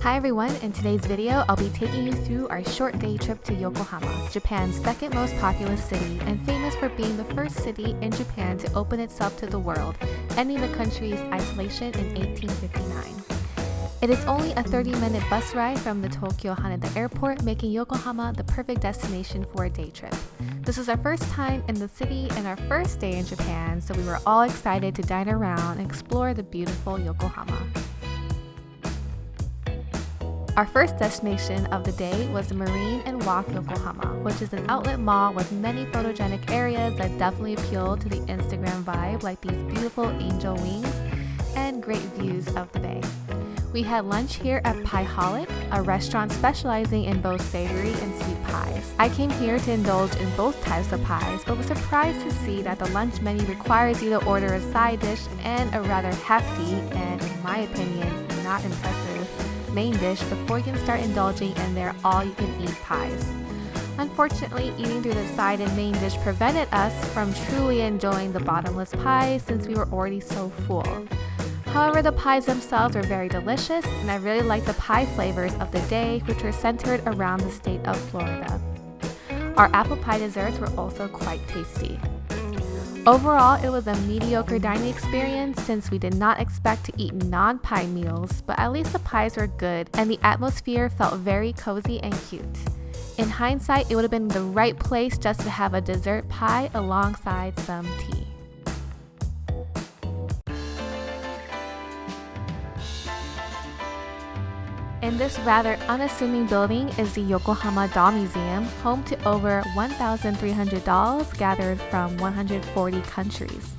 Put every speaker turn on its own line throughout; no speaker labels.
Hi everyone, in today's video, I'll be taking you through our short day trip to Yokohama, Japan's second most populous city and famous for being the first city in Japan to open itself to the world, ending the country's isolation in 1859. It is only a 30-minute bus ride from the Tokyo-Haneda airport, making Yokohama the perfect destination for a day trip. This is our first time in the city and our first day in Japan, so we were all excited to dine around and explore the beautiful Yokohama. Our first destination of the day was the Marine and Walk Yokohama, which is an outlet mall with many photogenic areas that definitely appeal to the Instagram vibe, like these beautiful angel wings and great views of the bay. We had lunch here at Pieholland, a restaurant specializing in both savory and sweet pies. I came here to indulge in both types of pies, but was surprised to see that the lunch menu requires you to order a side dish and a rather hefty and, in my opinion, not impressive main dish before you can start indulging in their all-you-can-eat pies. Unfortunately, eating through the side and main dish prevented us from truly enjoying the bottomless pie since we were already so full. However, the pies themselves were very delicious, and I really liked the pie flavors of the day, which were centered around the state of Florida. Our apple pie desserts were also quite tasty. Overall, it was a mediocre dining experience since we did not expect to eat non-pie meals, but at least the pies were good and the atmosphere felt very cozy and cute. In hindsight, it would have been the right place just to have a dessert pie alongside some tea. In this rather unassuming building is the Yokohama Doll Museum, home to over 1,300 dolls gathered from 140 countries.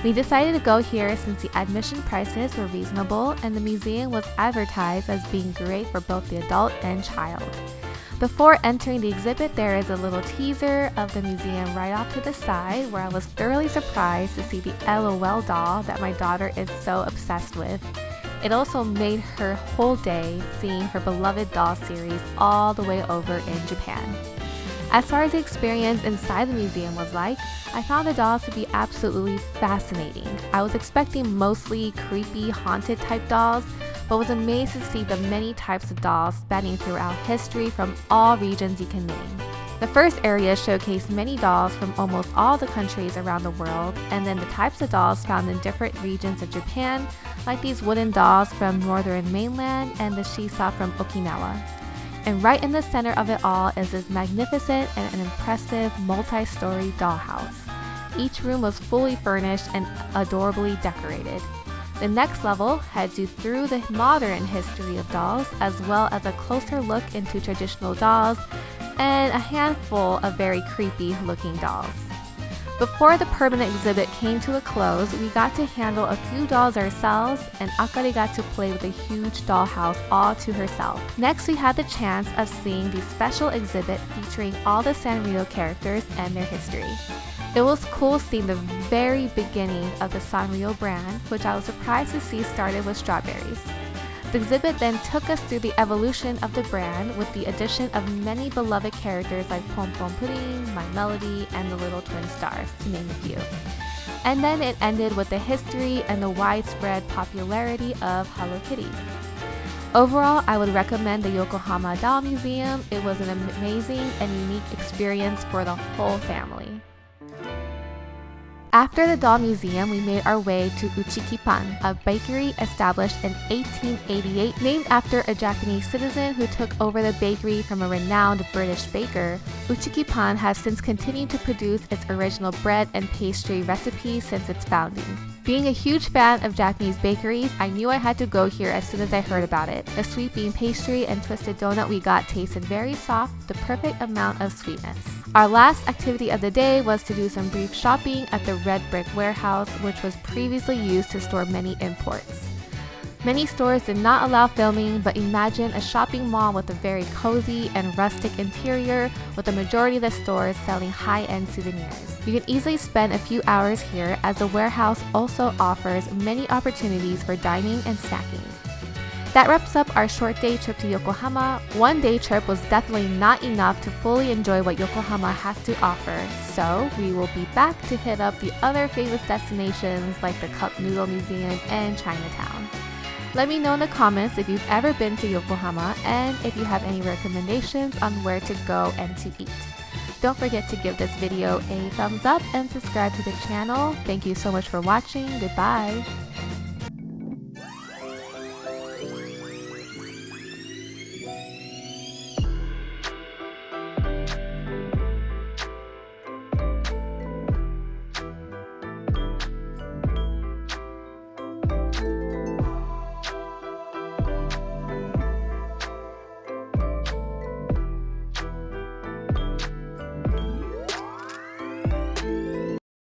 We decided to go here since the admission prices were reasonable and the museum was advertised as being great for both the adult and child. Before entering the exhibit, there is a little teaser of the museum right off to the side where I was thoroughly surprised to see the LOL doll that my daughter is so obsessed with. It also made her whole day seeing her beloved doll series all the way over in Japan. As far as the experience inside the museum was like, I found the dolls to be absolutely fascinating. I was expecting mostly creepy, haunted type dolls, but was amazed to see the many types of dolls spanning throughout history from all regions you can name. The first area showcased many dolls from almost all the countries around the world, and then the types of dolls found in different regions of Japan, like these wooden dolls from northern mainland and the shiso from Okinawa. And right in the center of it all is this magnificent and an impressive multi-story dollhouse. Each room was fully furnished and adorably decorated. The next level heads you through the modern history of dolls, as well as a closer look into traditional dolls and a handful of very creepy looking dolls. Before the permanent exhibit came to a close, we got to handle a few dolls ourselves, and Akari got to play with a huge dollhouse all to herself. Next, we had the chance of seeing the special exhibit featuring all the Sanrio characters and their history. It was cool seeing the very beginning of the Sanrio brand, which I was surprised to see started with strawberries. The exhibit then took us through the evolution of the brand with the addition of many beloved characters like Pom Pom Pudding, My Melody, and the Little Twin Stars, to name a few. And then it ended with the history and the widespread popularity of Hello Kitty. Overall, I would recommend the Yokohama Doll Museum. It was an amazing and unique experience for the whole family. After the doll museum, we made our way to Uchiki Pan, a bakery established in 1888, named after a Japanese citizen who took over the bakery from a renowned British baker. Uchiki Pan has since continued to produce its original bread and pastry recipes since its founding. Being a huge fan of Japanese bakeries, I knew I had to go here as soon as I heard about it. The sweet bean pastry and twisted donut we got tasted very soft, the perfect amount of sweetness. Our last activity of the day was to do some brief shopping at the red brick warehouse, which was previously used to store many imports. Many stores did not allow filming, but imagine a shopping mall with a very cozy and rustic interior, with the majority of the stores selling high-end souvenirs. You can easily spend a few hours here, as the warehouse also offers many opportunities for dining and snacking. That wraps up our short day trip to Yokohama. One day trip was definitely not enough to fully enjoy what Yokohama has to offer, so we will be back to hit up the other famous destinations like the Cup Noodle Museum and Chinatown. Let me know in the comments if you've ever been to Yokohama and if you have any recommendations on where to go and to eat. Don't forget to give this video a thumbs up and subscribe to the channel. Thank you so much for watching. Goodbye!